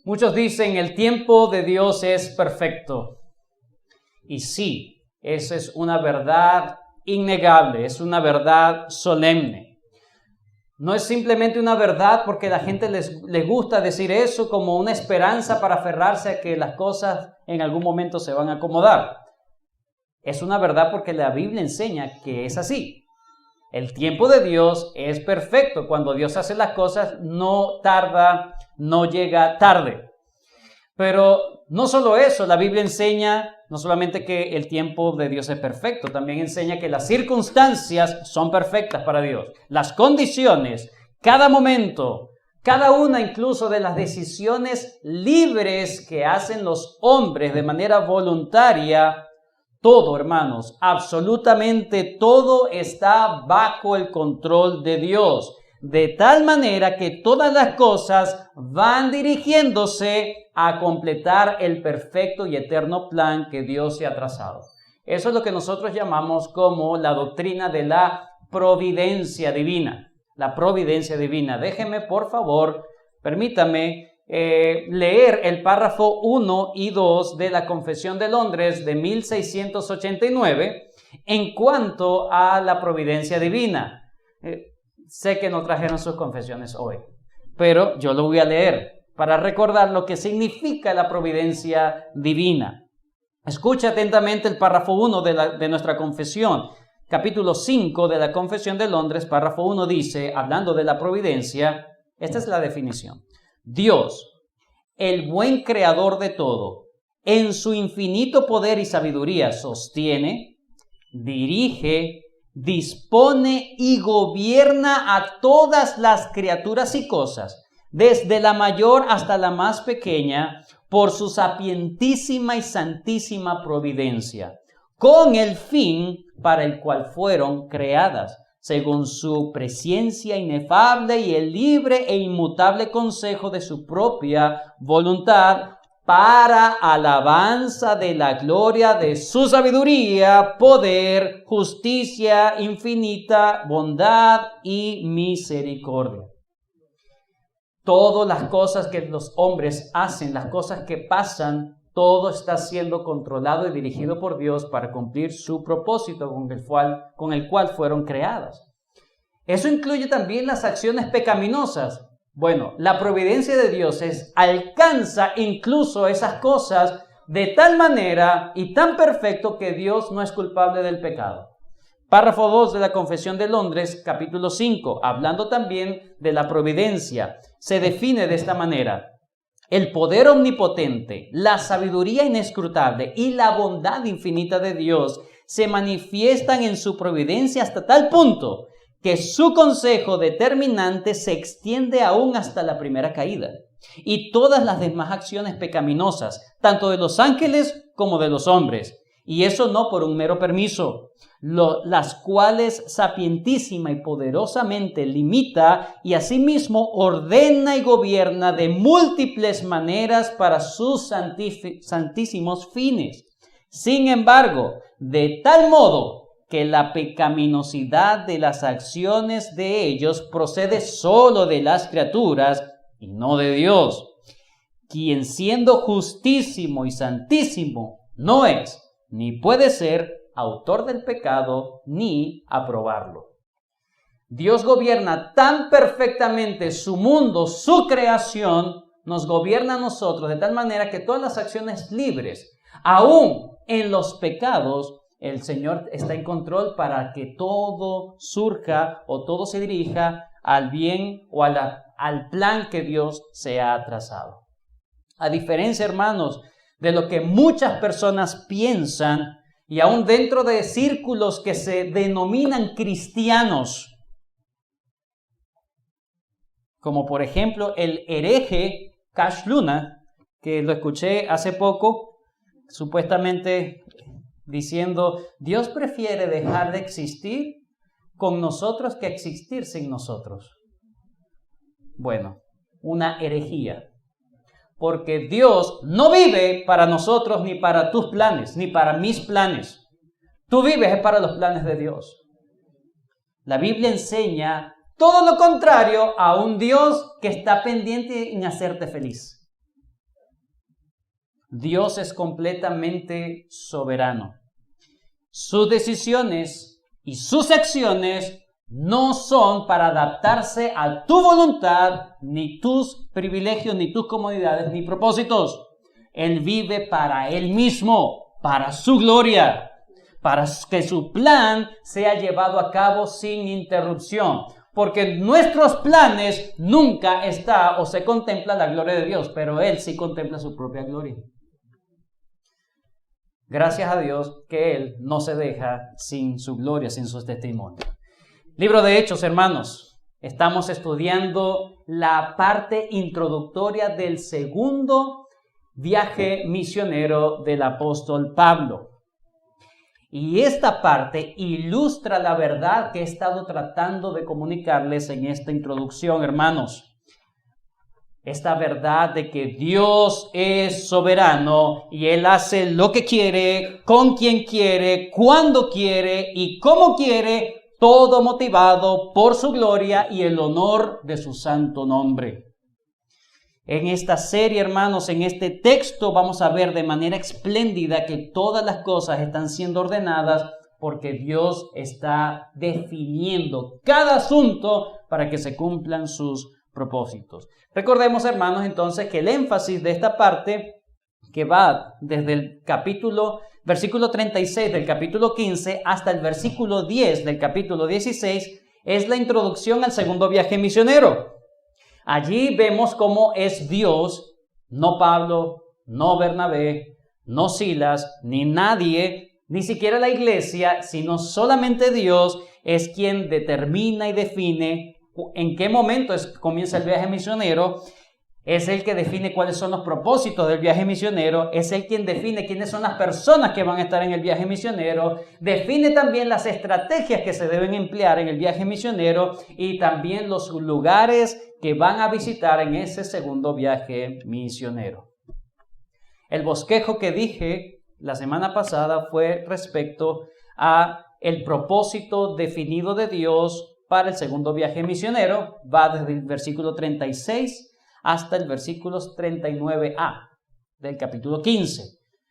Muchos dicen el tiempo de Dios es perfecto. Y sí, esa es una verdad innegable, es una verdad solemne. No es simplemente una verdad porque a la gente les gusta decir eso como una esperanza para aferrarse a que las cosas en algún momento se van a acomodar. Es una verdad porque la Biblia enseña que es así. El tiempo de Dios es perfecto. Cuando Dios hace las cosas, no tarda, no llega tarde. Pero no solo eso, la Biblia enseña no solamente que el tiempo de Dios es perfecto, también enseña que las circunstancias son perfectas para Dios. Las condiciones, cada momento, cada una incluso de las decisiones libres que hacen los hombres de manera voluntaria, todo, hermanos, absolutamente todo está bajo el control de Dios. De tal manera que todas las cosas van dirigiéndose a completar el perfecto y eterno plan que Dios se ha trazado. Eso es lo que nosotros llamamos como la doctrina de la providencia divina. La providencia divina. Déjeme, por favor, permítame leer el párrafo 1 y 2 de la Confesión de Londres de 1689 en cuanto a la providencia divina. Sé que no trajeron sus confesiones hoy, pero yo lo voy a leer para recordar lo que significa la providencia divina. Escucha atentamente el párrafo 1 de nuestra confesión. Capítulo 5 de la Confesión de Londres, párrafo 1 dice, hablando de la providencia, esta es la definición. Dios, el buen creador de todo, en su infinito poder y sabiduría sostiene, dirige, dispone y gobierna a todas las criaturas y cosas, desde la mayor hasta la más pequeña, por su sapientísima y santísima providencia, con el fin para el cual fueron creadas, según su presciencia inefable y el libre e inmutable consejo de su propia voluntad, para alabanza de la gloria de su sabiduría, poder, justicia infinita, bondad y misericordia. Todas las cosas que los hombres hacen, las cosas que pasan, todo está siendo controlado y dirigido por Dios para cumplir su propósito con el cual fueron creadas. Eso incluye también las acciones pecaminosas. Bueno, la providencia de Dios alcanza incluso esas cosas de tal manera y tan perfecto que Dios no es culpable del pecado. Párrafo 2 de la Confesión de Londres, capítulo 5, hablando también de la providencia, se define de esta manera. El poder omnipotente, la sabiduría inescrutable y la bondad infinita de Dios se manifiestan en su providencia hasta tal punto que su consejo determinante se extiende aún hasta la primera caída y todas las demás acciones pecaminosas, tanto de los ángeles como de los hombres. Y eso no por un mero permiso, las cuales sapientísima y poderosamente limita y asimismo ordena y gobierna de múltiples maneras para sus santísimos fines. Sin embargo, de tal modo que la pecaminosidad de las acciones de ellos procede solo de las criaturas y no de Dios, quien siendo justísimo y santísimo no es ni puede ser autor del pecado ni aprobarlo. Dios gobierna tan perfectamente su mundo, su creación, nos gobierna a nosotros de tal manera que todas las acciones libres, aún en los pecados, el Señor está en control para que todo surja o todo se dirija al bien o al plan que Dios se ha trazado. A diferencia, hermanos, de lo que muchas personas piensan, y aún dentro de círculos que se denominan cristianos, como por ejemplo el hereje Cash Luna, que lo escuché hace poco, supuestamente diciendo, Dios prefiere dejar de existir con nosotros que existir sin nosotros. Bueno, una herejía. Porque Dios no vive para nosotros ni para tus planes, ni para mis planes. Tú vives para los planes de Dios. La Biblia enseña todo lo contrario a un Dios que está pendiente en hacerte feliz. Dios es completamente soberano. Sus decisiones y sus acciones no son para adaptarse a tu voluntad, ni tus privilegios, ni tus comodidades, ni propósitos. Él vive para Él mismo, para su gloria, para que su plan sea llevado a cabo sin interrupción. Porque en nuestros planes nunca está o se contempla la gloria de Dios, pero Él sí contempla su propia gloria. Gracias a Dios que Él no se deja sin su gloria, sin sus testimonios. Libro de Hechos, hermanos. Estamos estudiando la parte introductoria del segundo viaje misionero del apóstol Pablo. Y esta parte ilustra la verdad que he estado tratando de comunicarles en esta introducción, hermanos. Esta verdad de que Dios es soberano y Él hace lo que quiere, con quien quiere, cuando quiere y cómo quiere, todo motivado por su gloria y el honor de su santo nombre. En esta serie, hermanos, en este texto vamos a ver de manera espléndida que todas las cosas están siendo ordenadas porque Dios está definiendo cada asunto para que se cumplan sus propósitos. Recordemos, hermanos, entonces que el énfasis de esta parte, que va desde el versículo 36 del capítulo 15 hasta el versículo 10 del capítulo 16, es la introducción al segundo viaje misionero. Allí vemos cómo es Dios, no Pablo, no Bernabé, no Silas, ni nadie, ni siquiera la iglesia, sino solamente Dios es quien determina y define en qué momento comienza el viaje misionero. Es el que define cuáles son los propósitos del viaje misionero, es el quien define quiénes son las personas que van a estar en el viaje misionero, define también las estrategias que se deben emplear en el viaje misionero y también los lugares que van a visitar en ese segundo viaje misionero. El bosquejo que dije la semana pasada fue respecto a el propósito definido de Dios para el segundo viaje misionero. Va desde el versículo 36 hasta el versículo 39a del capítulo 15.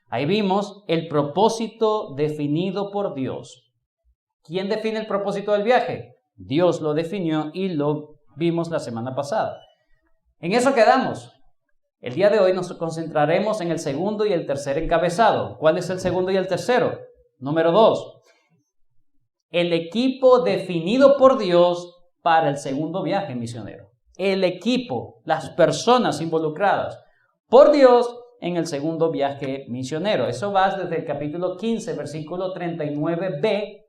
Ahí vimos el propósito definido por Dios. ¿Quién define el propósito del viaje? Dios lo definió y lo vimos la semana pasada. En eso quedamos. El día de hoy nos concentraremos en el segundo y el tercer encabezado. ¿Cuál es el segundo y el tercero? Número 2. El equipo definido por Dios para el segundo viaje misionero. El equipo, las personas involucradas por Dios en el segundo viaje misionero. Eso va desde el capítulo 15, versículo 39b,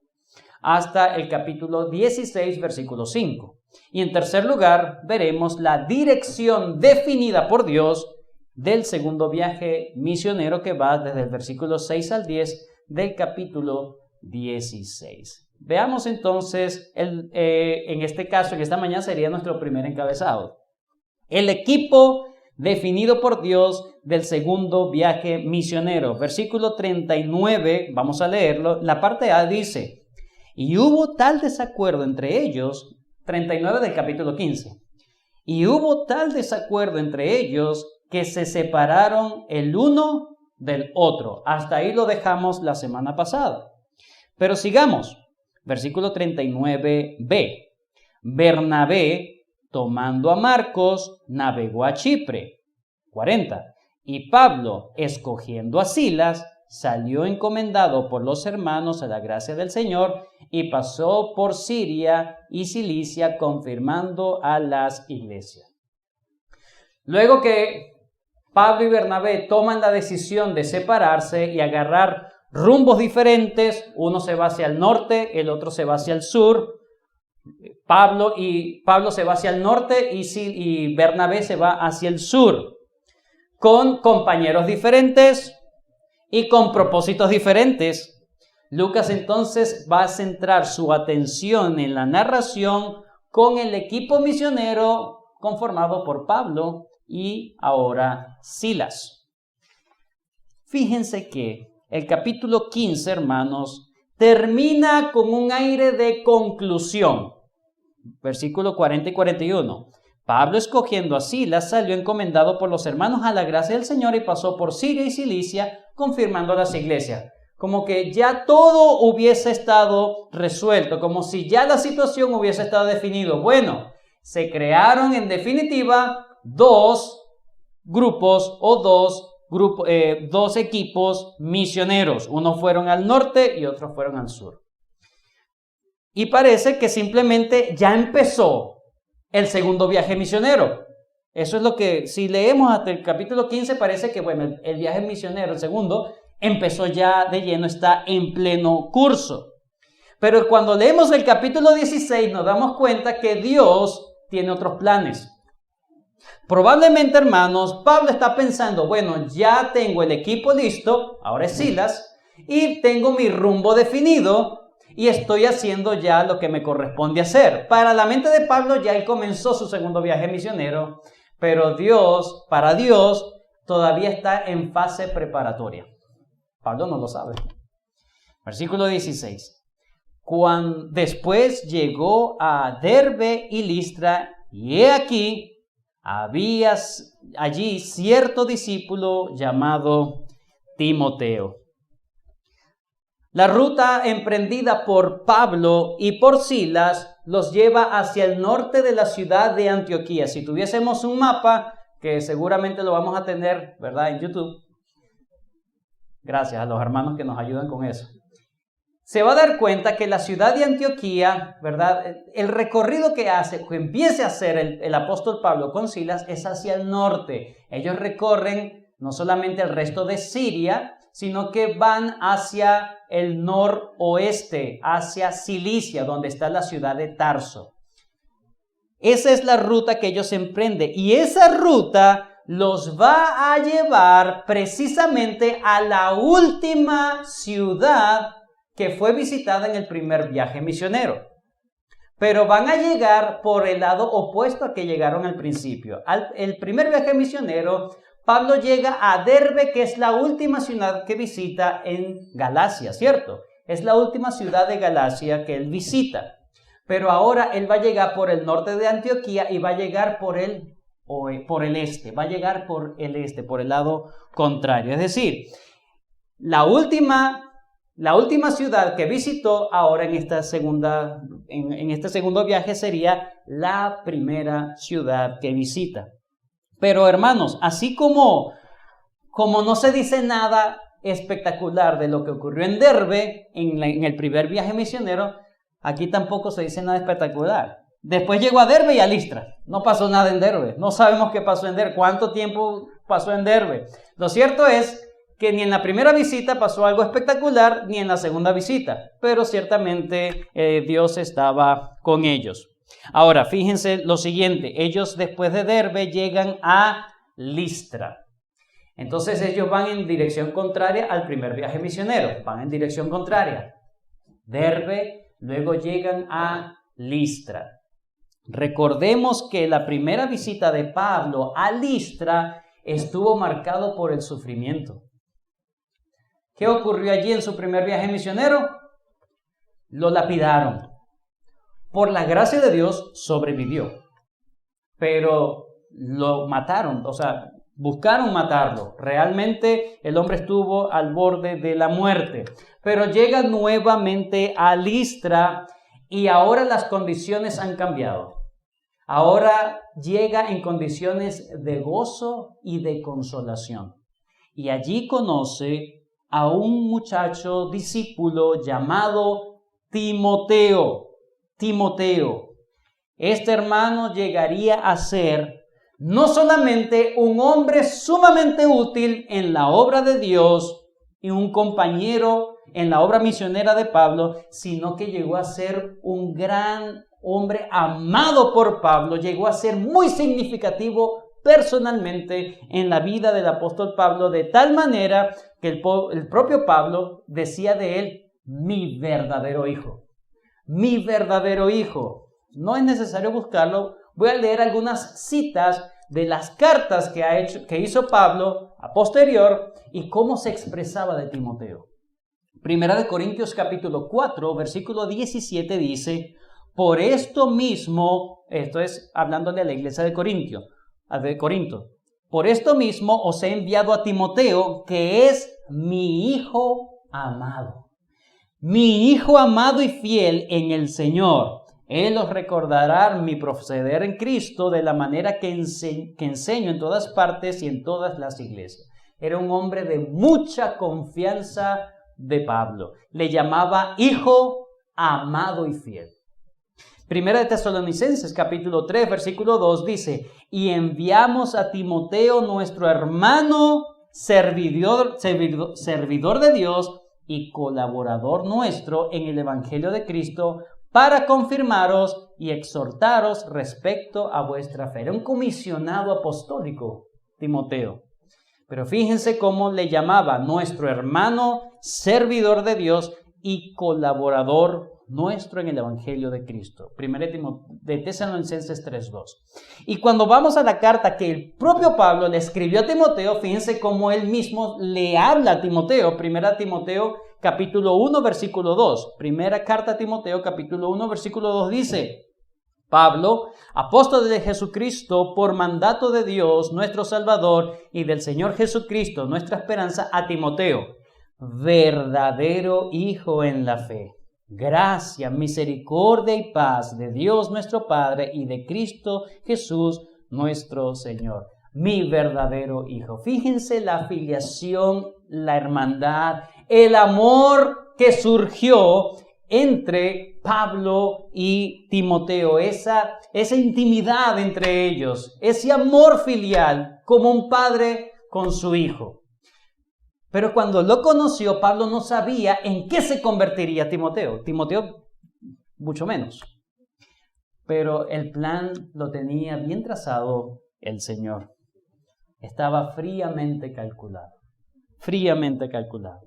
hasta el capítulo 16, versículo 5. Y en tercer lugar, veremos la dirección definida por Dios del segundo viaje misionero que va desde el versículo 6 al 10 del capítulo 16. Veamos entonces, en este caso, en esta mañana sería nuestro primer encabezado. El equipo definido por Dios del segundo viaje misionero. Versículo 39, vamos a leerlo. La parte A dice: y hubo tal desacuerdo entre ellos, 39 del capítulo 15. Y hubo tal desacuerdo entre ellos que se separaron el uno del otro. Hasta ahí lo dejamos la semana pasada. Pero sigamos. Versículo 39b. Bernabé, tomando a Marcos, navegó a Chipre. 40. Y Pablo, escogiendo a Silas, salió encomendado por los hermanos a la gracia del Señor y pasó por Siria y Cilicia, confirmando a las iglesias. Luego que Pablo y Bernabé toman la decisión de separarse y agarrar rumbos diferentes, uno se va hacia el norte, el otro se va hacia el sur. Pablo se va hacia el norte y Bernabé se va hacia el sur, con compañeros diferentes y con propósitos diferentes. Lucas entonces va a centrar su atención en la narración con el equipo misionero conformado por Pablo y ahora Silas. Fíjense que el capítulo 15, hermanos, termina con un aire de conclusión. Versículo 40 y 41. Pablo, escogiendo a Silas, salió encomendado por los hermanos a la gracia del Señor y pasó por Siria y Cilicia, confirmando las iglesias. Como que ya todo hubiese estado resuelto, como si ya la situación hubiese estado definido. Bueno, se crearon en definitiva dos grupos o dos equipos misioneros. Unos fueron al norte y otros fueron al sur. Y parece que simplemente ya empezó el segundo viaje misionero. Eso es lo que, si leemos hasta el capítulo 15, parece que, bueno, el viaje misionero, el segundo, empezó ya de lleno, está en pleno curso. Pero cuando leemos el capítulo 16, nos damos cuenta que Dios tiene otros planes. Probablemente, hermanos, Pablo está pensando, bueno, ya tengo el equipo listo, ahora es Silas, y tengo mi rumbo definido, y estoy haciendo ya lo que me corresponde hacer. Para la mente de Pablo ya él comenzó su segundo viaje misionero, pero para Dios, todavía está en fase preparatoria. Pablo no lo sabe. Versículo 16. Después llegó a Derbe y Listra, y he aquí, había allí cierto discípulo llamado Timoteo. La ruta emprendida por Pablo y por Silas los lleva hacia el norte de la ciudad de Antioquía. Si tuviésemos un mapa, que seguramente lo vamos a tener, ¿verdad?, en YouTube. Gracias a los hermanos que nos ayudan con eso. Se va a dar cuenta que la ciudad de Antioquía, ¿verdad?, el recorrido que empiece a hacer el apóstol Pablo con Silas es hacia el norte. Ellos recorren no solamente el resto de Siria, sino que van hacia el noroeste, hacia Cilicia, donde está la ciudad de Tarso. Esa es la ruta que ellos emprenden, y esa ruta los va a llevar precisamente a la última ciudad que fue visitada en el primer viaje misionero. Pero van a llegar por el lado opuesto a que llegaron al principio. El primer viaje misionero, Pablo llega a Derbe, que es la última ciudad que visita en Galacia, ¿cierto? Es la última ciudad de Galacia que él visita. Pero ahora él va a llegar por el norte de Antioquía y va a llegar por el este. Va a llegar por el este, por el lado contrario. Es decir, la última ciudad que visitó ahora en este segundo viaje sería la primera ciudad que visita. Pero hermanos, así como no se dice nada espectacular de lo que ocurrió en Derbe, en el primer viaje misionero, aquí tampoco se dice nada espectacular. Después llegó a Derbe y a Listra. No pasó nada en Derbe. No sabemos qué pasó en Derbe. ¿Cuánto tiempo pasó en Derbe? Lo cierto es que ni en la primera visita pasó algo espectacular, ni en la segunda visita. Pero ciertamente Dios estaba con ellos. Ahora, fíjense lo siguiente. Ellos después de Derbe llegan a Listra. Entonces ellos van en dirección contraria al primer viaje misionero. Van en dirección contraria. Derbe, luego llegan a Listra. Recordemos que la primera visita de Pablo a Listra estuvo marcado por el sufrimiento. ¿Qué ocurrió allí en su primer viaje misionero? Lo lapidaron. Por la gracia de Dios sobrevivió, pero lo mataron, o sea, buscaron matarlo. Realmente el hombre estuvo al borde de la muerte, pero llega nuevamente a Listra y ahora las condiciones han cambiado. Ahora llega en condiciones de gozo y de consolación. Y allí conoce a un muchacho discípulo llamado Timoteo. Este hermano llegaría a ser no solamente un hombre sumamente útil en la obra de Dios y un compañero en la obra misionera de Pablo, sino que llegó a ser un gran hombre amado por Pablo, llegó a ser muy significativo personalmente en la vida del apóstol Pablo, de tal manera que el propio Pablo decía de él, mi verdadero hijo. Mi verdadero hijo. No es necesario buscarlo. Voy a leer algunas citas de las cartas que hizo Pablo a posterior y cómo se expresaba de Timoteo. Primera de Corintios capítulo 4, versículo 17 dice: Por esto mismo, esto es hablándole a la iglesia de Corinto. Por esto mismo os he enviado a Timoteo, que es mi hijo amado. Mi hijo amado y fiel en el Señor. Él os recordará mi proceder en Cristo de la manera que enseño en todas partes y en todas las iglesias. Era un hombre de mucha confianza de Pablo. Le llamaba hijo amado y fiel. Primera de Tesalonicenses, capítulo 3, versículo 2 dice: y enviamos a Timoteo, nuestro hermano, servidor de Dios y colaborador nuestro en el Evangelio de Cristo, para confirmaros y exhortaros respecto a vuestra fe. Era un comisionado apostólico, Timoteo. Pero fíjense cómo le llamaba: nuestro hermano, servidor de Dios y colaborador nuestro en el Evangelio de Cristo. Primera de Tesalonicenses 3:2. Y cuando vamos a la carta que el propio Pablo le escribió a Timoteo, fíjense cómo él mismo le habla a Timoteo. Primera Timoteo capítulo 1 versículo 2. Primera carta a Timoteo capítulo 1 versículo 2 dice: Pablo, apóstol de Jesucristo, por mandato de Dios nuestro Salvador y del Señor Jesucristo, nuestra esperanza, a Timoteo, verdadero hijo en la fe. Gracia, misericordia y paz de Dios nuestro Padre y de Cristo Jesús nuestro Señor. Mi verdadero hijo. Fíjense la afiliación, la hermandad, el amor que surgió entre Pablo y Timoteo, esa intimidad entre ellos, ese amor filial como un padre con su hijo. Pero cuando lo conoció, Pablo no sabía en qué se convertiría Timoteo. Timoteo, mucho menos. Pero el plan lo tenía bien trazado el Señor. Estaba fríamente calculado. Fríamente calculado.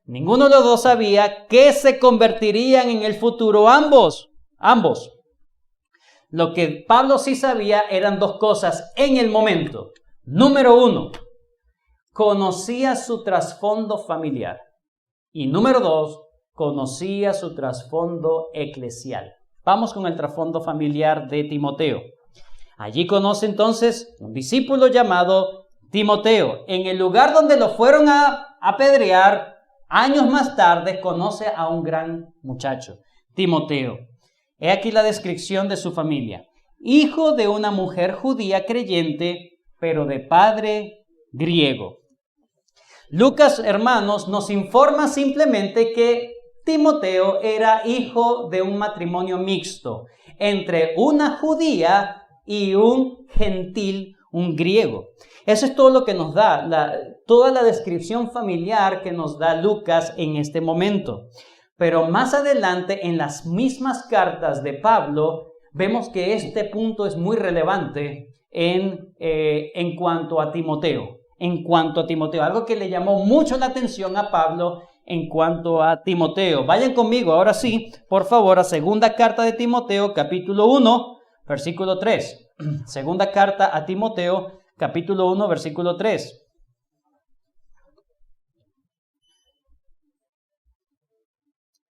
Ninguno de los dos sabía que se convertirían en el futuro ambos. Lo que Pablo sí sabía eran dos cosas en el momento. Número 1, conocía su trasfondo familiar. Y número 2, conocía su trasfondo eclesial. Vamos con el trasfondo familiar de Timoteo. Allí conoce entonces un discípulo llamado Timoteo. En el lugar donde lo fueron a apedrear, años más tarde conoce a un gran muchacho, Timoteo. He aquí la descripción de su familia. Hijo de una mujer judía creyente, pero de padre griego. Lucas, hermanos, nos informa simplemente que Timoteo era hijo de un matrimonio mixto entre una judía y un gentil, un griego. Eso es todo lo que nos da, toda la descripción familiar que nos da Lucas en este momento. Pero más adelante, en las mismas cartas de Pablo, vemos que este punto es muy relevante en cuanto a Timoteo. Algo que le llamó mucho la atención a Pablo en cuanto a Timoteo. Vayan conmigo, ahora sí, por favor, a segunda carta de Timoteo, capítulo 1, versículo 3. Segunda carta a Timoteo, capítulo 1, versículo 3.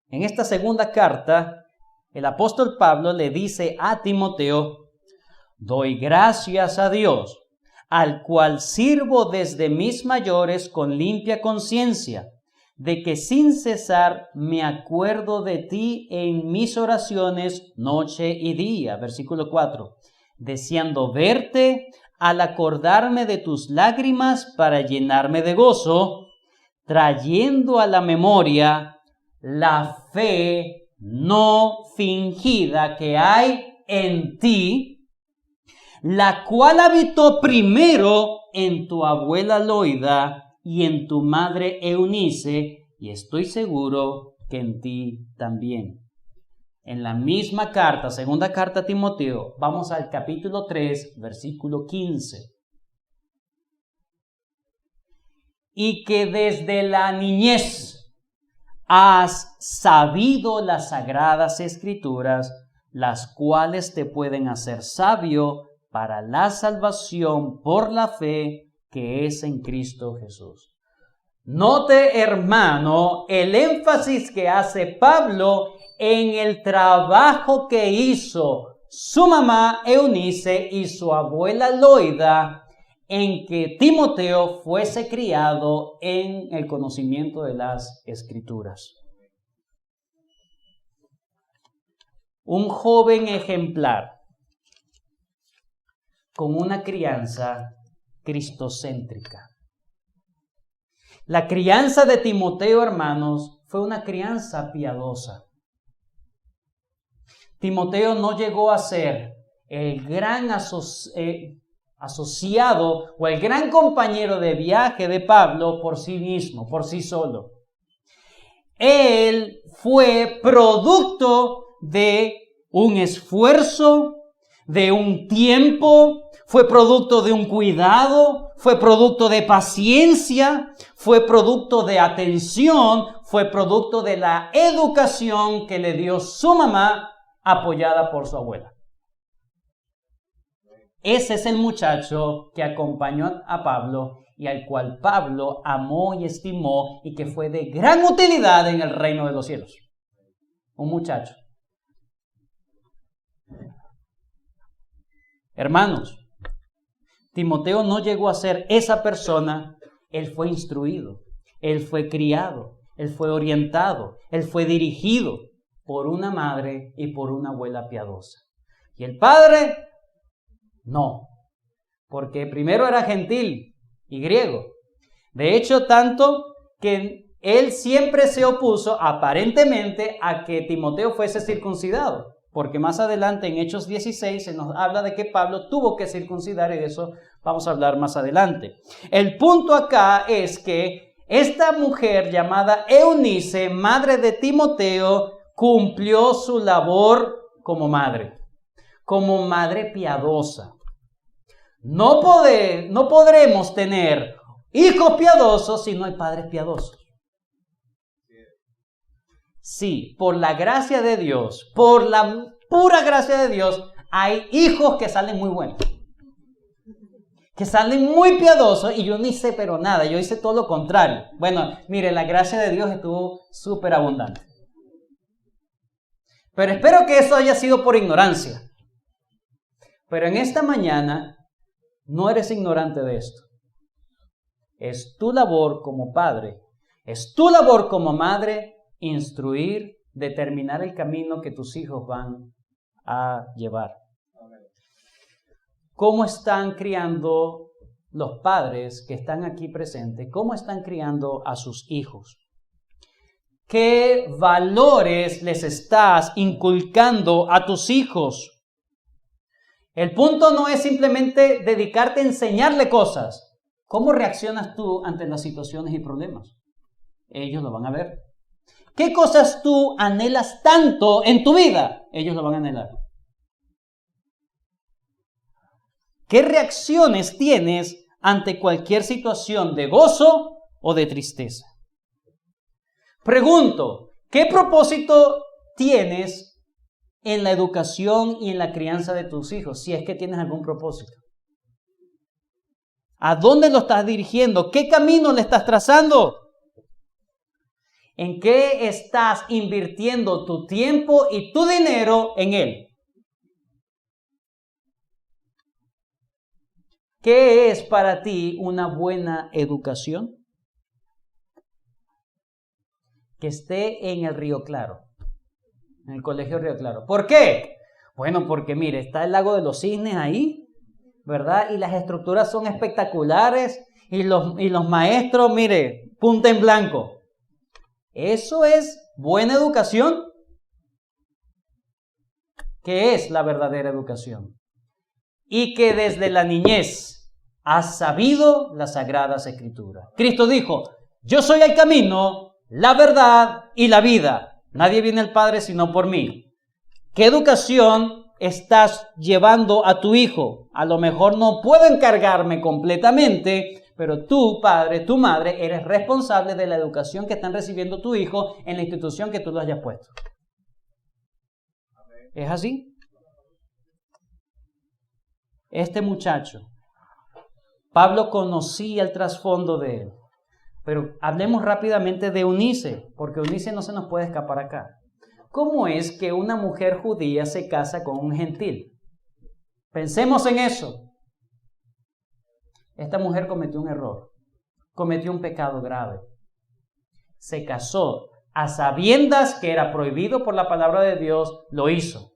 En esta segunda carta, el apóstol Pablo le dice a Timoteo: doy gracias a Dios, al cual sirvo desde mis mayores con limpia conciencia, de que sin cesar me acuerdo de ti en mis oraciones noche y día. Versículo 4. Deseando verte al acordarme de tus lágrimas para llenarme de gozo, trayendo a la memoria la fe no fingida que hay en ti, la cual habitó primero en tu abuela Loida y en tu madre Eunice, y estoy seguro que en ti también. En la misma carta, segunda carta a Timoteo, vamos al capítulo 3, versículo 15. Y que desde la niñez has sabido las sagradas escrituras, las cuales te pueden hacer sabio para la salvación por la fe que es en Cristo Jesús. Note, hermano, el énfasis que hace Pablo en el trabajo que hizo su mamá Eunice y su abuela Loida en que Timoteo fuese criado en el conocimiento de las Escrituras. Un joven ejemplar con una crianza cristocéntrica. La crianza de Timoteo, hermanos, fue una crianza piadosa. Timoteo no llegó a ser el gran asociado o el gran compañero de viaje de Pablo por sí mismo, por sí solo. Él fue producto de un esfuerzo, de un tiempo, fue producto de un cuidado, fue producto de paciencia, fue producto de atención, fue producto de la educación que le dio su mamá, apoyada por su abuela. Ese es el muchacho que acompañó a Pablo y al cual Pablo amó y estimó y que fue de gran utilidad en el reino de los cielos. Un muchacho. Hermanos, Timoteo no llegó a ser esa persona. Él fue instruido, él fue criado, él fue orientado, él fue dirigido por una madre y por una abuela piadosa. Y el padre, no, porque primero era gentil y griego. De hecho, tanto que él siempre se opuso aparentemente a que Timoteo fuese circuncidado. Porque más adelante en Hechos 16 se nos habla de que Pablo tuvo que circuncidar y de eso vamos a hablar más adelante. El punto acá es que esta mujer llamada Eunice, madre de Timoteo, cumplió su labor como madre piadosa. No podremos tener hijos piadosos si no hay padres piadosos. Sí, por la gracia de Dios, por la pura gracia de Dios, hay hijos que salen muy buenos, que salen muy piadosos y yo ni sé pero nada, yo hice todo lo contrario. Bueno, mire, la gracia de Dios estuvo súper abundante. Pero espero que eso haya sido por ignorancia. Pero en esta mañana no eres ignorante de esto. Es tu labor como padre, es tu labor como madre instruir, determinar el camino que tus hijos van a llevar. ¿Cómo están criando los padres que están aquí presentes? ¿Cómo están criando a sus hijos? ¿Qué valores les estás inculcando a tus hijos? El punto no es simplemente dedicarte a enseñarle cosas. ¿Cómo reaccionas tú ante las situaciones y problemas? Ellos lo van a ver. ¿Qué cosas tú anhelas tanto en tu vida? Ellos lo van a anhelar. ¿Qué reacciones tienes ante cualquier situación de gozo o de tristeza? Pregunto, ¿qué propósito tienes en la educación y en la crianza de tus hijos? Si es que tienes algún propósito. ¿A dónde lo estás dirigiendo? ¿Qué camino le estás trazando? ¿En qué estás invirtiendo tu tiempo y tu dinero en él? ¿Qué es para ti una buena educación? Que esté en el Río Claro, en el Colegio Río Claro. ¿Por qué? Bueno, porque mire, está el Lago de los Cisnes ahí, ¿verdad? Y las estructuras son espectaculares y los maestros, mire, punta en blanco. ¿Eso es buena educación? ¿Qué es la verdadera educación? Y que desde la niñez has sabido las Sagradas Escrituras. Cristo dijo, yo soy el camino, la verdad y la vida. Nadie viene al Padre sino por mí. ¿Qué educación estás llevando a tu hijo? A lo mejor no puedo encargarme completamente, pero tú, padre, tu madre, eres responsable de la educación que están recibiendo tu hijo en la institución que tú lo hayas puesto. ¿Es así? Este muchacho, Pablo conocía el trasfondo de él. Pero hablemos rápidamente de Eunice, porque Eunice no se nos puede escapar acá. ¿cómo es que una mujer judía se casa con un gentil? Pensemos en eso. Esta mujer cometió un error, cometió un pecado grave. Se casó a sabiendas que era prohibido por la palabra de Dios, lo hizo.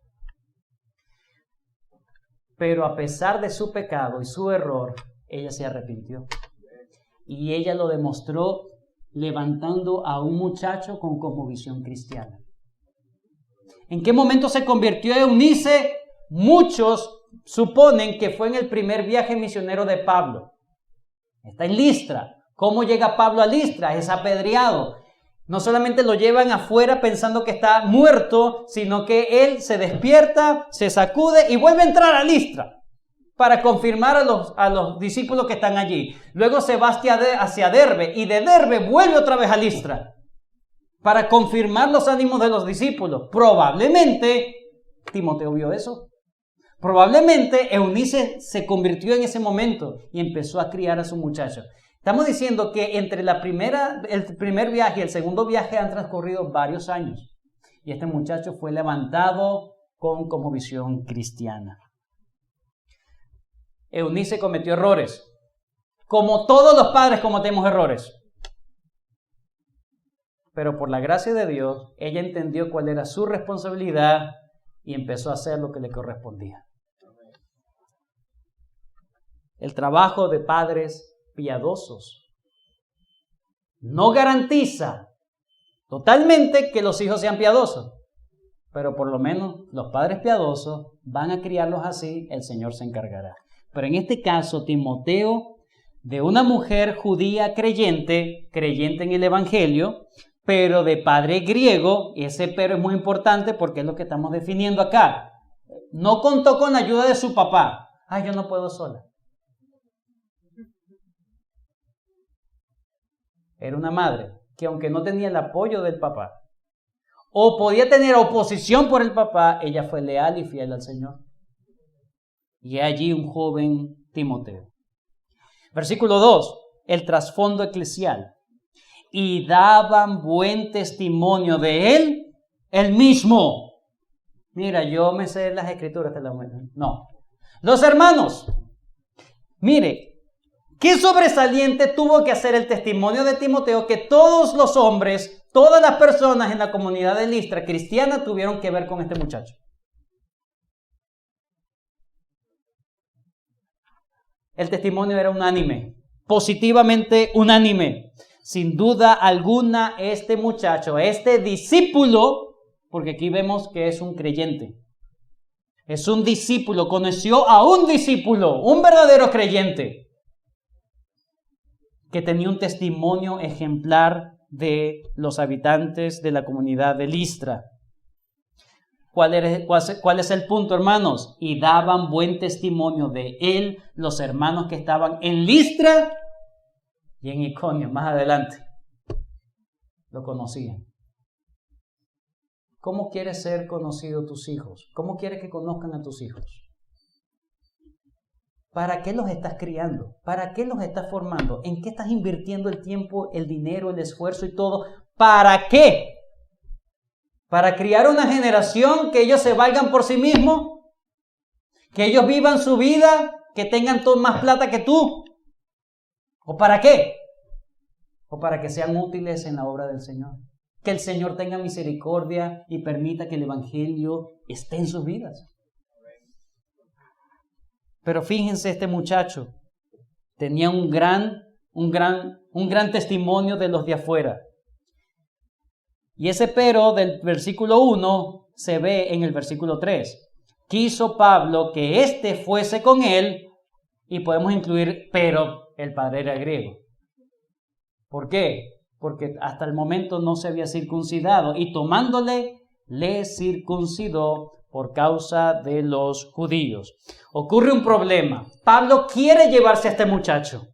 Pero a pesar de su pecado y su error, ella se arrepintió. Y ella lo demostró levantando a un muchacho con cosmovisión cristiana. ¿En qué momento se convirtió Eunice? Muchos suponen que fue en el primer viaje misionero de Pablo. Está en Listra. ¿Cómo llega Pablo a Listra? Es apedreado. No solamente lo llevan afuera pensando que está muerto, sino que él se despierta, se sacude y vuelve a entrar a Listra para confirmar a los discípulos que están allí. Luego se va hacia Derbe y de Derbe vuelve otra vez a Listra para confirmar los ánimos de los discípulos. Probablemente Timoteo vio eso. Probablemente Eunice se convirtió en ese momento y empezó a criar a su muchacho. Estamos diciendo que entre el primer viaje y el segundo viaje han transcurrido varios años. Y este muchacho fue levantado con cosmovisión cristiana. Eunice cometió errores. Como todos los padres cometemos errores. Pero por la gracia de Dios, ella entendió cuál era su responsabilidad y empezó a hacer lo que le correspondía. El trabajo de padres piadosos no garantiza totalmente que los hijos sean piadosos, pero por lo menos los padres piadosos van a criarlos así, el Señor se encargará. Pero en este caso, Timoteo, de una mujer judía creyente en el Evangelio, pero de padre griego, y ese pero es muy importante porque es lo que estamos definiendo acá. No contó con la ayuda de su papá. Ay, yo no puedo sola. Era una madre que aunque no tenía el apoyo del papá, o podía tener oposición por el papá, ella fue leal y fiel al Señor. Y allí un joven Timoteo. Versículo 2, el trasfondo eclesial. Y daban buen testimonio de él mismo. Mira, yo me sé las escrituras. No. Los hermanos, mire, qué sobresaliente tuvo que hacer el testimonio de Timoteo que todos los hombres, todas las personas en la comunidad de Listra cristiana tuvieron que ver con este muchacho. El testimonio era unánime, positivamente unánime. Sin duda alguna, este muchacho, este discípulo, porque aquí vemos que es un creyente, es un discípulo, conoció a un discípulo, un verdadero creyente, que tenía un testimonio ejemplar de los habitantes de la comunidad de Listra. ¿Cuál es el punto, hermanos? Y daban buen testimonio de él los hermanos que estaban en Listra y en Iconio, más adelante. Lo conocían. ¿Cómo quieres ser conocido tus hijos? ¿Cómo quieres que conozcan a tus hijos? ¿Para qué los estás criando? ¿Para qué los estás formando? ¿En qué estás invirtiendo el tiempo, el dinero, el esfuerzo y todo? ¿Para qué? ¿Para criar una generación que ellos se valgan por sí mismos? ¿Que ellos vivan su vida? ¿Que tengan más plata que tú? ¿O para qué? ¿O para que sean útiles en la obra del Señor? Que el Señor tenga misericordia y permita que el Evangelio esté en sus vidas. Pero fíjense, este muchacho tenía un gran testimonio de los de afuera. Y ese pero del versículo 1 se ve en el versículo 3. Quiso Pablo que éste fuese con él, y podemos incluir, pero el padre era griego. ¿Por qué? Porque hasta el momento no se había circuncidado, y tomándole, le circuncidó por causa de los judíos. Ocurre un problema. Pablo quiere llevarse a este muchacho.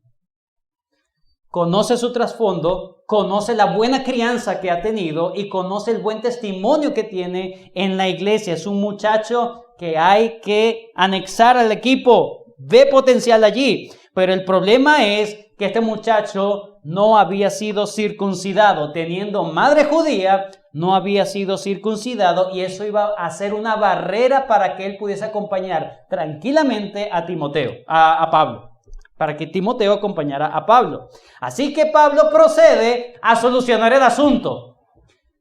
Conoce su trasfondo, conoce la buena crianza que ha tenido y conoce el buen testimonio que tiene en la iglesia. Es un muchacho que hay que anexar al equipo. ve potencial allí. Pero el problema es que este muchacho no había sido circuncidado. Teniendo madre judía, no había sido circuncidado, y eso iba a ser una barrera para que él pudiese acompañar tranquilamente a Timoteo, a Pablo. Para que Timoteo acompañara a Pablo. Así que Pablo procede a solucionar el asunto.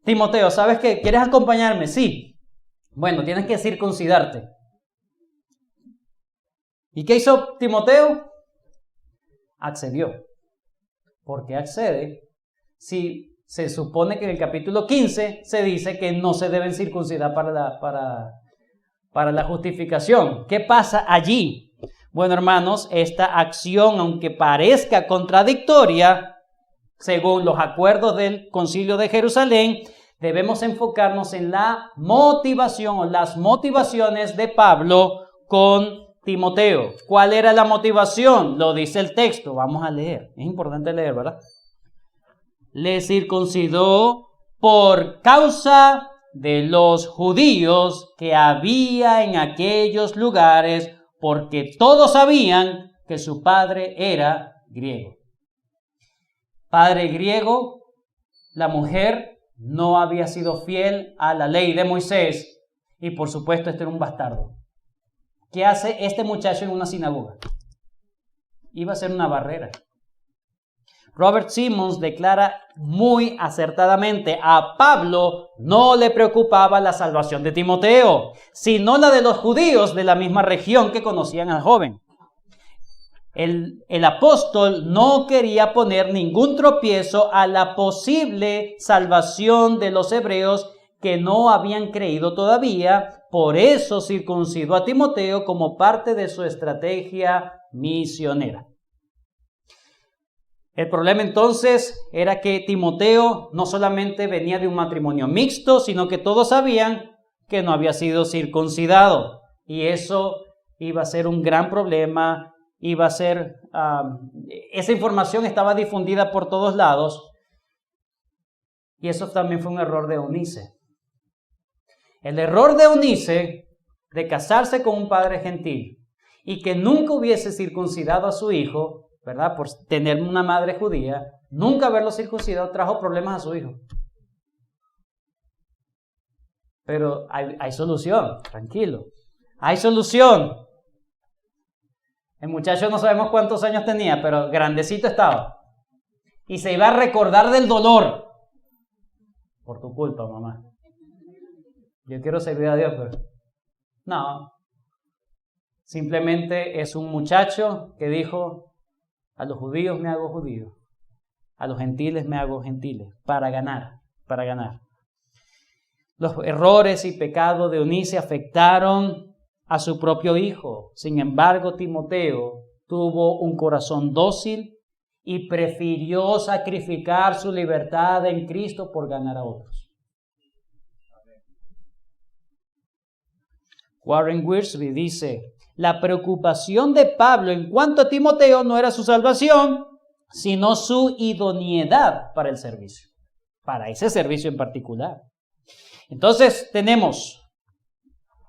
Timoteo, ¿sabes qué? ¿Quieres acompañarme? Sí. Bueno, tienes que circuncidarte. ¿Y qué hizo Timoteo? Accedió. ¿Por qué accede? Si se supone que en el capítulo 15 se dice que no se deben circuncidar para la justificación. ¿Qué pasa allí? Bueno, hermanos, esta acción, aunque parezca contradictoria, según los acuerdos del Concilio de Jerusalén, debemos enfocarnos en la motivación o las motivaciones de Pablo con Timoteo. ¿Cuál era la motivación? Lo dice el texto. Vamos a leer. Es importante leer, ¿verdad? Le circuncidó por causa de los judíos que había en aquellos lugares, porque todos sabían que su padre era griego. Padre griego, la mujer no había sido fiel a la ley de Moisés, y por supuesto este era un bastardo. ¿Qué hace este muchacho en una sinagoga? Iba a ser una barrera. Robert Simmons declara muy acertadamente: a Pablo no le preocupaba la salvación de Timoteo, sino la de los judíos de la misma región que conocían al joven. El apóstol no quería poner ningún tropiezo a la posible salvación de los hebreos que no habían creído todavía. Por eso circuncidó a Timoteo como parte de su estrategia misionera. El problema entonces era que Timoteo no solamente venía de un matrimonio mixto, sino que todos sabían que no había sido circuncidado. Y eso iba a ser un gran problema, iba a ser, esa información estaba difundida por todos lados. Y eso también fue un error de Eunice. El error de Eunice de casarse con un padre gentil y que nunca hubiese circuncidado a su hijo, ¿verdad? Por tener una madre judía, nunca haberlo circuncidado trajo problemas a su hijo. Pero hay solución, tranquilo. Hay solución. El muchacho no sabemos cuántos años tenía, pero grandecito estaba. Y se iba a recordar del dolor. Por tu culpa, mamá. Yo quiero servir a Dios, pero no. Simplemente es un muchacho que dijo: a los judíos me hago judío, a los gentiles me hago gentiles, para ganar. Los errores y pecados de Eunice afectaron a su propio hijo. Sin embargo, Timoteo tuvo un corazón dócil y prefirió sacrificar su libertad en Cristo por ganar a otros. Warren Wiersbe dice: la preocupación de Pablo en cuanto a Timoteo no era su salvación, sino su idoneidad para el servicio, para ese servicio en particular. Entonces tenemos,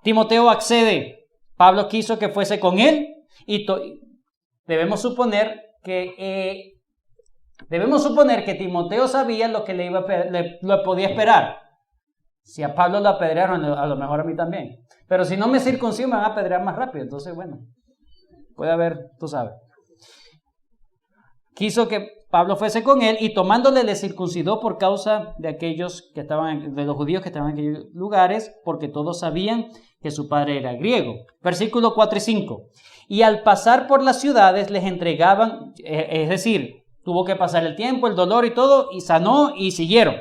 Timoteo accede, Pablo quiso que fuese con él, y debemos suponer que Timoteo sabía lo que le podía esperar. Si a Pablo lo apedrearon, a lo mejor a mí también. Pero si no me circuncido, me van a apedrear más rápido. Entonces, bueno, puede haber, tú sabes. Quiso que Pablo fuese con él, y tomándole le circuncidó por causa de de los judíos que estaban en aquellos lugares, porque todos sabían que su padre era griego. Versículo 4 y 5. Y al pasar por las ciudades les entregaban, es decir, tuvo que pasar el tiempo, el dolor y todo, y sanó y siguieron.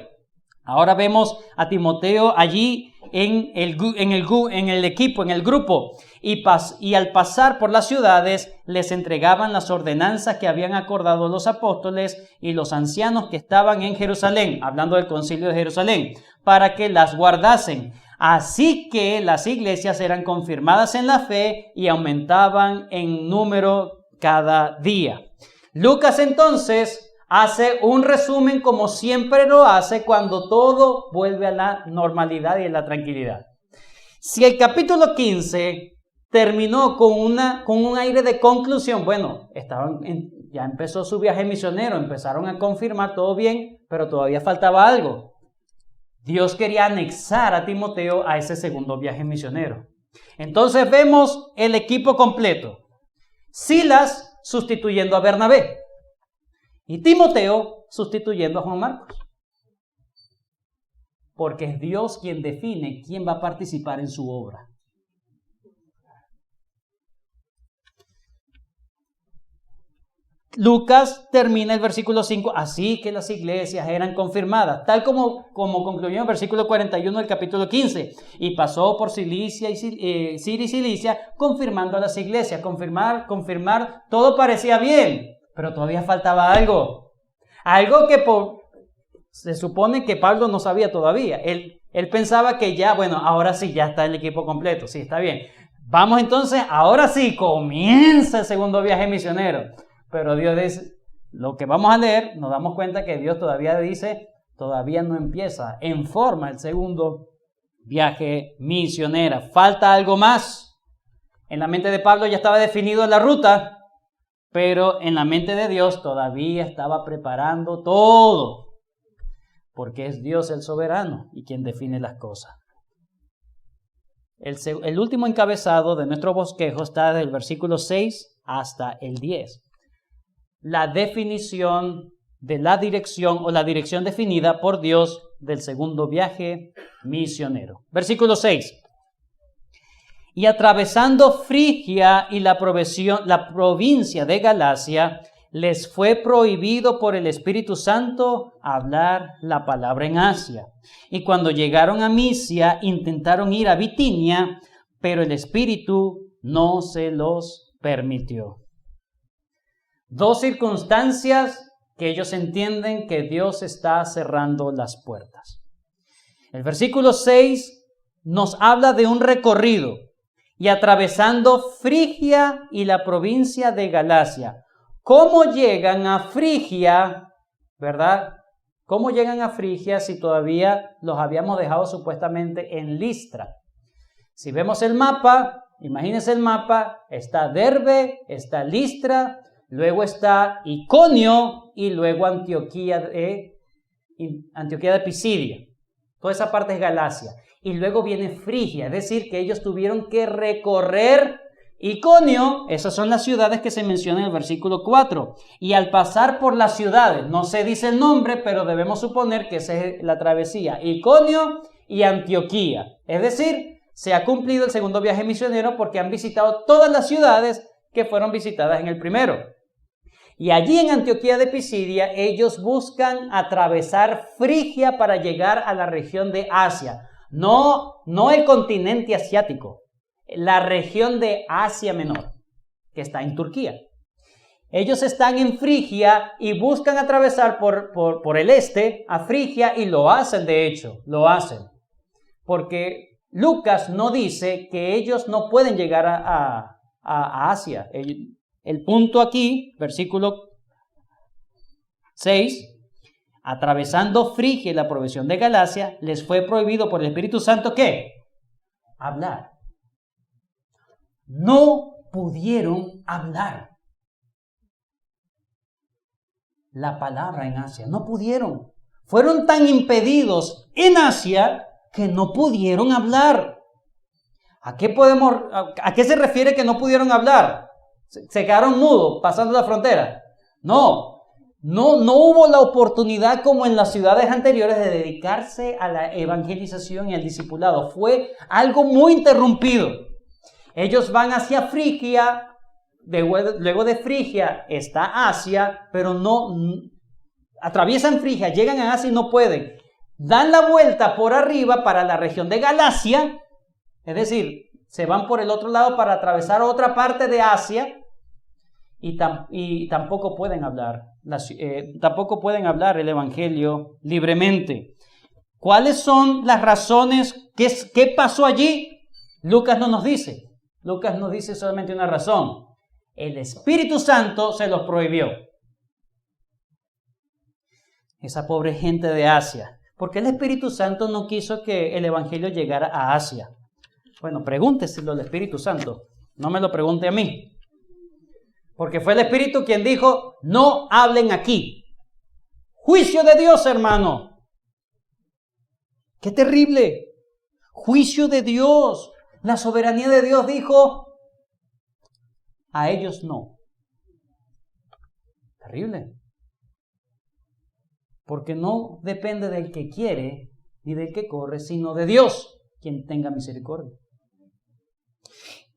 Ahora vemos a Timoteo allí en el equipo, en el grupo, y al pasar por las ciudades les entregaban las ordenanzas que habían acordado los apóstoles y los ancianos que estaban en Jerusalén, hablando del concilio de Jerusalén, para que las guardasen. Así que las iglesias eran confirmadas en la fe y aumentaban en número cada día. Lucas entonces hace un resumen, como siempre lo hace cuando todo vuelve a la normalidad y a la tranquilidad. Si el capítulo 15 terminó con un aire de conclusión. Bueno, ya empezó su viaje misionero, empezaron a confirmar todo bien, pero todavía faltaba algo. Dios quería anexar a Timoteo a ese segundo viaje misionero. Entonces vemos el equipo completo. Silas sustituyendo a Bernabé y Timoteo sustituyendo a Juan Marcos. Porque es Dios quien define quién va a participar en su obra. Lucas termina el versículo 5, así que las iglesias eran confirmadas, tal como concluyó en el versículo 41 del capítulo 15, y pasó por Siria y Cilicia, confirmando a las iglesias, confirmar, todo parecía bien, pero todavía faltaba algo que se supone que Pablo no sabía todavía. Él pensaba que ya, bueno, ahora sí, ya está el equipo completo, sí, está bien. Vamos entonces, ahora sí, comienza el segundo viaje misionero. Pero Dios dice, lo que vamos a leer, nos damos cuenta que Dios todavía dice, todavía no empieza en forma el segundo viaje misionero. Falta algo más. En la mente de Pablo ya estaba definido la ruta, pero en la mente de Dios todavía estaba preparando todo. Porque es Dios el soberano y quien define las cosas. El último encabezado de nuestro bosquejo está del versículo 6 hasta el 10. La definición de la dirección o la dirección definida por Dios del segundo viaje misionero. Versículo 6. Y atravesando Frigia y la provincia de Galacia, les fue prohibido por el Espíritu Santo hablar la palabra en Asia. Y cuando llegaron a Misia, intentaron ir a Bitinia, pero el Espíritu no se los permitió. Dos circunstancias que ellos entienden que Dios está cerrando las puertas. El versículo 6 nos habla de un recorrido y atravesando Frigia y la provincia de Galacia. ¿Cómo llegan a Frigia, verdad? ¿Cómo llegan a Frigia si todavía los habíamos dejado supuestamente en Listra? Si vemos el mapa, imagínense el mapa, está Derbe, está Listra, luego está Iconio y luego Antioquía de Pisidia. Toda esa parte es Galacia. Y luego viene Frigia, es decir, que ellos tuvieron que recorrer Iconio, esas son las ciudades que se mencionan en el versículo 4. Y al pasar por las ciudades, no se dice el nombre, pero debemos suponer que esa es la travesía, Iconio y Antioquía. Es decir, se ha cumplido el segundo viaje misionero porque han visitado todas las ciudades que fueron visitadas en el primero. Y allí en Antioquía de Pisidia, ellos buscan atravesar Frigia para llegar a la región de Asia. No el continente asiático, la región de Asia Menor, que está en Turquía. Ellos están en Frigia y buscan atravesar por el este a Frigia y lo hacen, de hecho, lo hacen. Porque Lucas no dice que ellos no pueden llegar a Asia. El punto aquí, versículo 6, atravesando Frigia y la provincia de Galacia, les fue prohibido por el Espíritu Santo, ¿qué? Hablar. No pudieron hablar la palabra en Asia, no pudieron. Fueron tan impedidos en Asia que no pudieron hablar. ¿A qué se refiere que no pudieron hablar? ¿Se quedaron mudos pasando la frontera? No hubo la oportunidad como en las ciudades anteriores de dedicarse a la evangelización y al discipulado. Fue algo muy interrumpido. Ellos van hacia Frigia, luego de Frigia está Asia, pero no atraviesan Frigia, llegan a Asia y no pueden. Dan la vuelta por arriba para la región de Galacia, es decir, se van por el otro lado para atravesar otra parte de Asia y tampoco pueden hablar, el evangelio libremente. ¿Cuáles son las razones? ¿Qué pasó allí? Lucas no nos dice. Lucas nos dice solamente una razón. El Espíritu Santo se los prohibió. Esa pobre gente de Asia. ¿Por qué el Espíritu Santo no quiso que el evangelio llegara a Asia? Bueno, pregúnteselo al Espíritu Santo. No me lo pregunte a mí. Porque fue el Espíritu quien dijo, no hablen aquí. Juicio de Dios, hermano. ¡Qué terrible! Juicio de Dios. La soberanía de Dios dijo, a ellos no. Terrible. Porque no depende del que quiere ni del que corre, sino de Dios, quien tenga misericordia.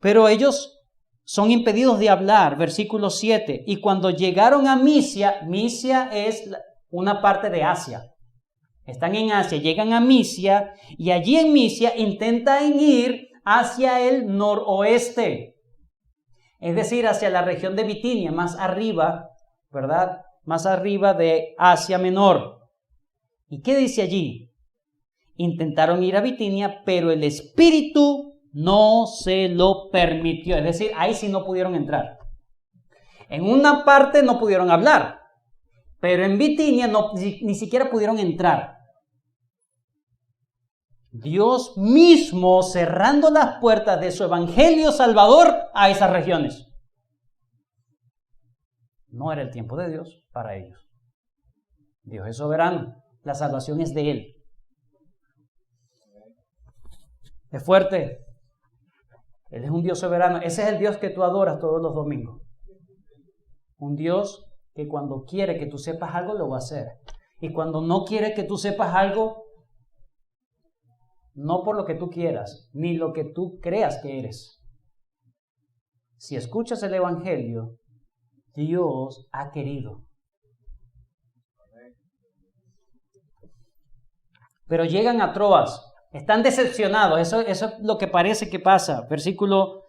Pero ellos son impedidos de hablar, versículo 7. Y cuando llegaron a Misia, Misia es una parte de Asia. Están en Asia, llegan a Misia y allí en Misia intentan ir hacia el noroeste. Es decir, hacia la región de Bitinia, más arriba, ¿verdad? Más arriba de Asia Menor. ¿Y qué dice allí? Intentaron ir a Bitinia, pero el Espíritu no se lo permitió. Es decir, ahí sí no pudieron entrar. En una parte no pudieron hablar, pero en Bitinia ni siquiera pudieron entrar. Dios mismo cerrando las puertas de su evangelio salvador a esas regiones. No era el tiempo de Dios para ellos. Dios es soberano. La salvación es de Él. Es fuerte. Él es un Dios soberano. Ese es el Dios que tú adoras todos los domingos. Un Dios que cuando quiere que tú sepas algo, lo va a hacer. Y cuando no quiere que tú sepas algo, no por lo que tú quieras, ni lo que tú creas que eres. Si escuchas el Evangelio, Dios ha querido. Pero llegan a Troas, están decepcionados, eso es lo que parece que pasa. Versículo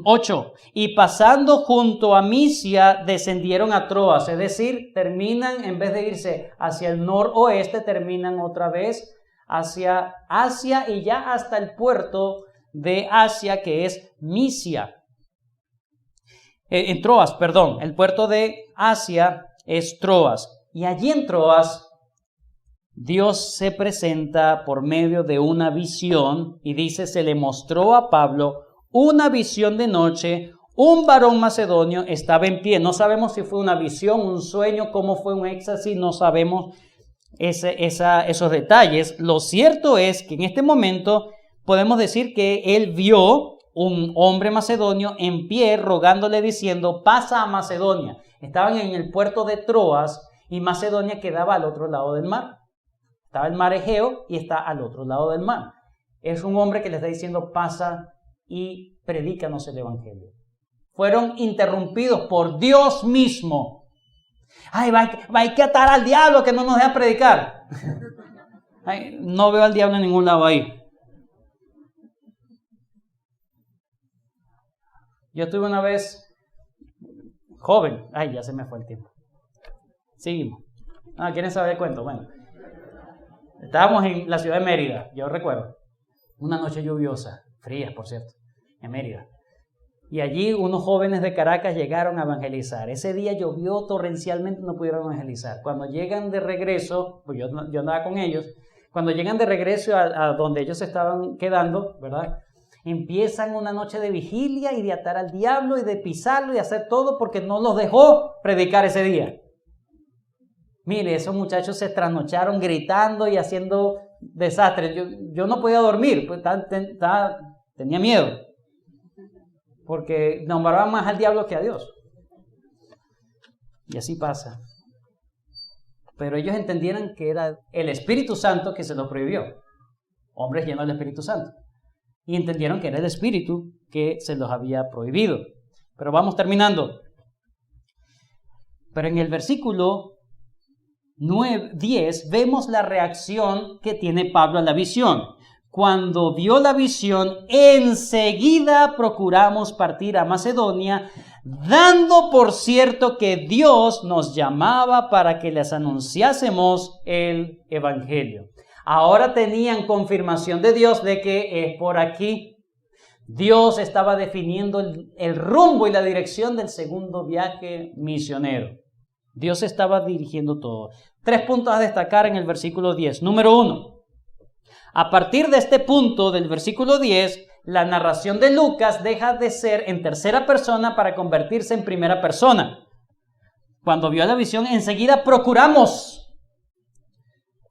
8. Y pasando junto a Misia, descendieron a Troas, es decir, terminan, en vez de irse hacia el noroeste, terminan otra vez hacia Asia y ya hasta el puerto de Asia, que es Misia. En Troas, perdón, el puerto de Asia es Troas. Y allí en Troas, Dios se presenta por medio de una visión y dice, se le mostró a Pablo una visión de noche, un varón macedonio estaba en pie. No sabemos si fue una visión, un sueño, cómo fue un éxtasis, no sabemos esos detalles. Lo cierto es que en este momento podemos decir que él vio un hombre macedonio en pie rogándole diciendo, pasa a Macedonia. Estaban en el puerto de Troas y Macedonia quedaba al otro lado del mar. Estaba el mar Egeo y está al otro lado del mar. Es un hombre que le está diciendo, pasa y predícanos el evangelio. Fueron interrumpidos por Dios mismo. Ay, hay que atar al diablo que no nos deja predicar. Ay, no veo al diablo en ningún lado ahí. Yo estuve una vez joven. Ay, ya se me fue el tiempo. Seguimos. ¿Quieren saber el cuento? Bueno, estábamos en la ciudad de Mérida, yo recuerdo. Una noche lluviosa, fría, por cierto, en Mérida. Y allí unos jóvenes de Caracas llegaron a evangelizar. Ese día llovió torrencialmente, no pudieron evangelizar. Cuando llegan de regreso, pues yo andaba con ellos, cuando llegan de regreso a donde ellos estaban quedando, ¿verdad? Empiezan una noche de vigilia y de atar al diablo y de pisarlo y hacer todo porque no los dejó predicar ese día. Mire, esos muchachos se trasnocharon gritando y haciendo desastres. Yo no podía dormir, pues tenía miedo. Porque nombraban más al diablo que a Dios. Y así pasa. Pero ellos entendieron que era el Espíritu Santo que se lo prohibió. Hombres llenos del Espíritu Santo. Y entendieron que era el Espíritu que se los había prohibido. Pero vamos terminando. Pero en el versículo 10 vemos la reacción que tiene Pablo a la visión. Cuando vio la visión, enseguida procuramos partir a Macedonia, dando por cierto que Dios nos llamaba para que les anunciásemos el Evangelio. Ahora tenían confirmación de Dios de que es por aquí. Dios estaba definiendo el rumbo y la dirección del segundo viaje misionero. Dios estaba dirigiendo todo. 3 puntos a destacar en el versículo 10. Número 1. A partir de este punto del versículo 10, la narración de Lucas deja de ser en tercera persona para convertirse en primera persona. Cuando vio la visión, enseguida procuramos.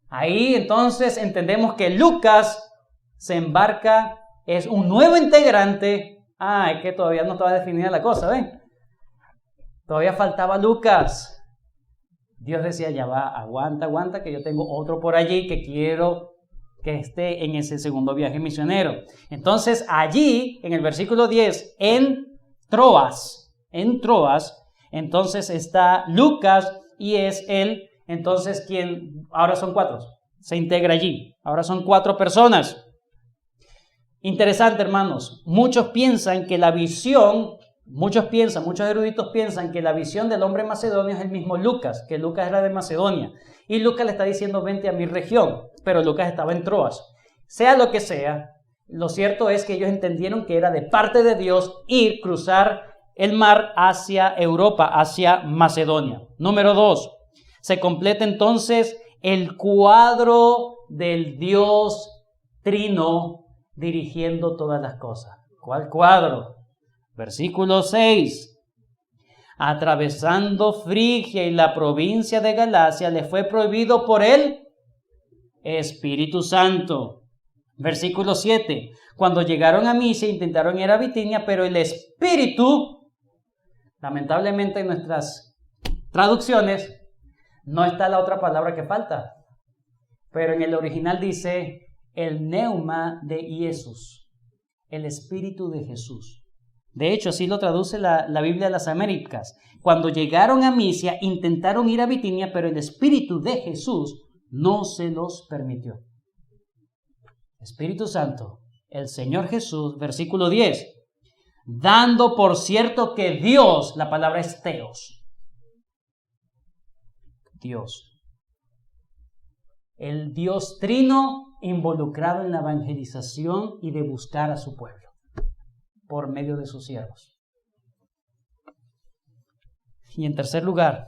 Ahí entonces entendemos que Lucas se embarca, es un nuevo integrante. Es que todavía no estaba definida la cosa, ¿ven? Todavía faltaba Lucas. Dios decía, ya va, aguanta, que yo tengo otro por allí que quiero que esté en ese segundo viaje misionero. Entonces allí, en el versículo 10, en Troas, entonces está Lucas y es él, entonces quien, ahora son 4, se integra allí, ahora son 4 personas. Interesante, hermanos, muchos eruditos piensan que la visión del hombre macedonio es el mismo Lucas, que Lucas era de Macedonia. Y Lucas le está diciendo, vente a mi región, pero Lucas estaba en Troas. Sea lo que sea, lo cierto es que ellos entendieron que era de parte de Dios cruzar el mar hacia Europa, hacia Macedonia. Número 2, se completa entonces el cuadro del Dios Trino dirigiendo todas las cosas. ¿Cuál cuadro? Versículo 6. Atravesando Frigia y la provincia de Galacia, le fue prohibido por el Espíritu Santo. Versículo 7. Cuando llegaron a Misia, intentaron ir a Bitinia, pero el Espíritu, lamentablemente en nuestras traducciones, no está la otra palabra que falta. Pero en el original dice el Pneuma de Jesús, el Espíritu de Jesús. De hecho, así lo traduce la Biblia de las Américas. Cuando llegaron a Misia, intentaron ir a Bitinia, pero el Espíritu de Jesús no se los permitió. Espíritu Santo, el Señor Jesús, versículo 10. Dando por cierto que Dios, la palabra es Theos. Dios. El Dios Trino involucrado en la evangelización y de buscar a su pueblo por medio de sus siervos. Y en tercer lugar,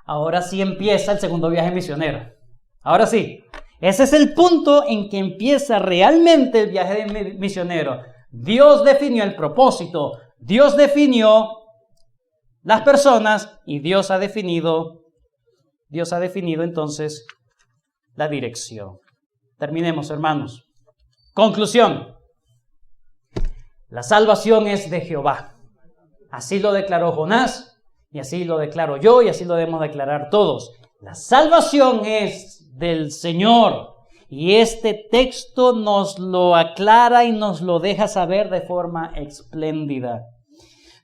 ahora sí empieza el segundo viaje misionero. Ahora sí, ese es el punto en que empieza realmente el viaje misionero. Dios definió el propósito, Dios definió las personas y Dios ha definido entonces la dirección. Terminemos, hermanos. Conclusión. La salvación es de Jehová. Así lo declaró Jonás, y así lo declaro yo, y así lo debemos declarar todos. La salvación es del Señor. Y este texto nos lo aclara y nos lo deja saber de forma espléndida.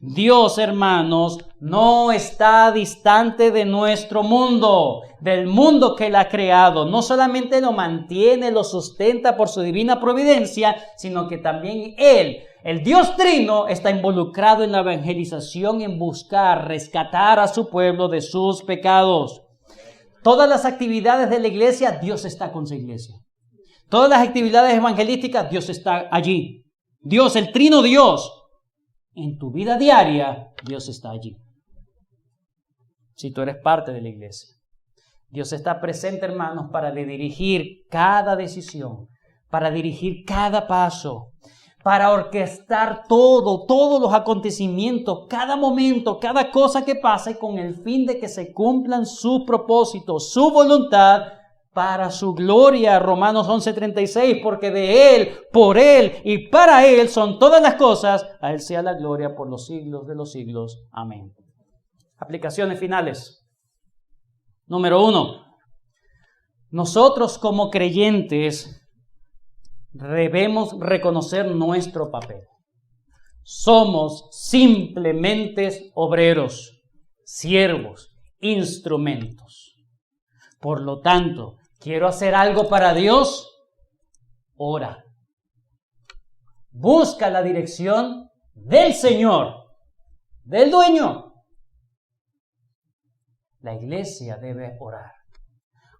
Dios, hermanos, no está distante de nuestro mundo, del mundo que Él ha creado. No solamente lo mantiene, lo sustenta por su divina providencia, sino que también Él, el Dios Trino, está involucrado en la evangelización, en buscar, rescatar a su pueblo de sus pecados. Todas las actividades de la iglesia, Dios está con su iglesia. Todas las actividades evangelísticas, Dios está allí. Dios, el Trino Dios. En tu vida diaria, Dios está allí. Si tú eres parte de la iglesia. Dios está presente, hermanos, para dirigir cada decisión, para dirigir cada paso, para orquestar todos los acontecimientos, cada momento, cada cosa que pase con el fin de que se cumplan sus propósitos, su voluntad para su gloria. Romanos 11:36, porque de Él, por Él y para Él son todas las cosas. A Él sea la gloria por los siglos de los siglos. Amén. Aplicaciones finales. Número 1. Nosotros como creyentes debemos reconocer nuestro papel. Somos simplemente obreros, siervos, instrumentos. Por lo tanto, ¿quiero hacer algo para Dios? Ora. Busca la dirección del Señor, del dueño. La iglesia debe orar.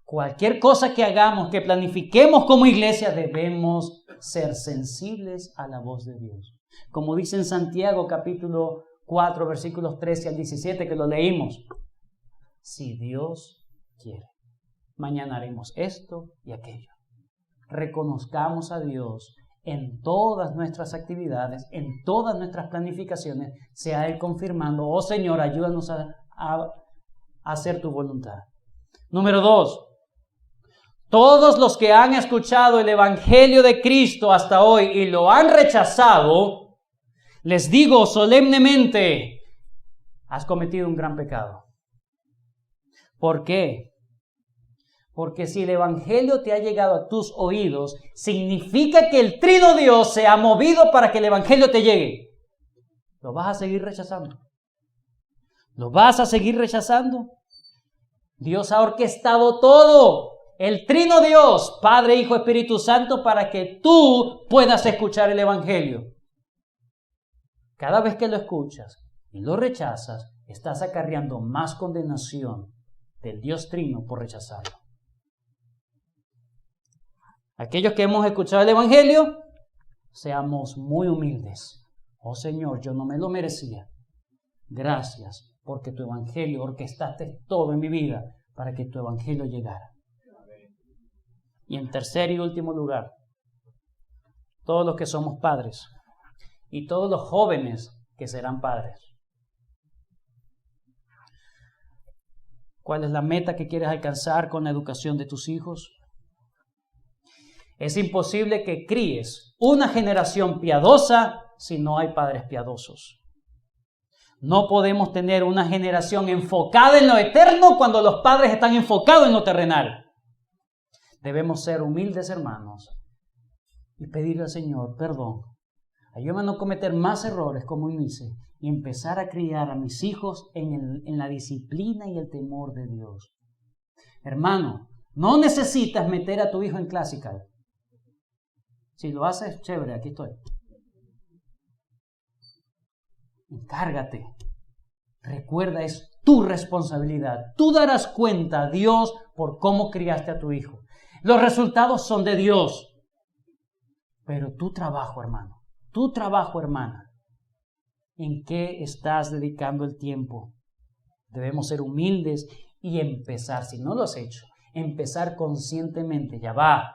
Cualquier cosa que hagamos, que planifiquemos como iglesia, debemos ser sensibles a la voz de Dios. Como dice en Santiago capítulo 4, versículos 13 al 17, que lo leímos. Si Dios quiere, mañana haremos esto y aquello. Reconozcamos a Dios en todas nuestras actividades, en todas nuestras planificaciones, sea Él confirmando, oh Señor, ayúdanos a hacer tu voluntad. Número 2, todos los que han escuchado el Evangelio de Cristo hasta hoy y lo han rechazado, les digo solemnemente, has cometido un gran pecado. ¿Por qué? Porque si el Evangelio te ha llegado a tus oídos, significa que el Trino Dios se ha movido para que el Evangelio te llegue. ¿Lo vas a seguir rechazando? ¿Lo vas a seguir rechazando? Dios ha orquestado todo, el Trino Dios, Padre, Hijo, Espíritu Santo, para que tú puedas escuchar el Evangelio. Cada vez que lo escuchas y lo rechazas, estás acarreando más condenación del Dios Trino por rechazarlo. Aquellos que hemos escuchado el Evangelio, seamos muy humildes. Oh Señor, yo no me lo merecía. Gracias, porque tu Evangelio orquestaste todo en mi vida para que tu Evangelio llegara. Y en tercer y último lugar, todos los que somos padres y todos los jóvenes que serán padres. ¿Cuál es la meta que quieres alcanzar con la educación de tus hijos? Es imposible que críes una generación piadosa si no hay padres piadosos. No podemos tener una generación enfocada en lo eterno cuando los padres están enfocados en lo terrenal. Debemos ser humildes, hermanos, y pedirle al Señor perdón. Ayúdame a no cometer más errores como hice y empezar a criar a mis hijos en la disciplina y el temor de Dios. Hermano, no necesitas meter a tu hijo en Classical. Si lo haces, chévere, aquí estoy. Encárgate. Recuerda, es tu responsabilidad. Tú darás cuenta a Dios por cómo criaste a tu hijo. Los resultados son de Dios. Pero tu trabajo, hermano, tu trabajo, hermana, ¿en qué estás dedicando el tiempo? Debemos ser humildes y empezar, si no lo has hecho, empezar conscientemente. Ya va.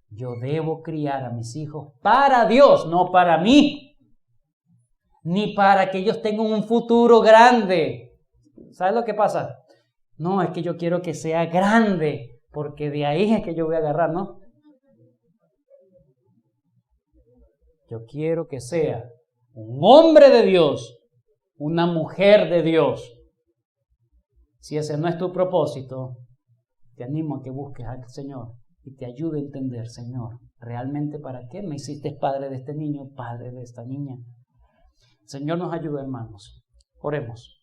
Yo debo criar a mis hijos para Dios, no para mí, ni para que ellos tengan un futuro grande. ¿Sabes lo que pasa? No, es que yo quiero que sea grande, porque de ahí es que yo voy a agarrar, ¿no? Yo quiero que sea un hombre de Dios, una mujer de Dios. Si ese no es tu propósito, te animo a que busques al Señor y te ayude a entender, Señor, realmente para qué me hiciste padre de este niño, padre de esta niña. Señor nos ayude, hermanos. Oremos.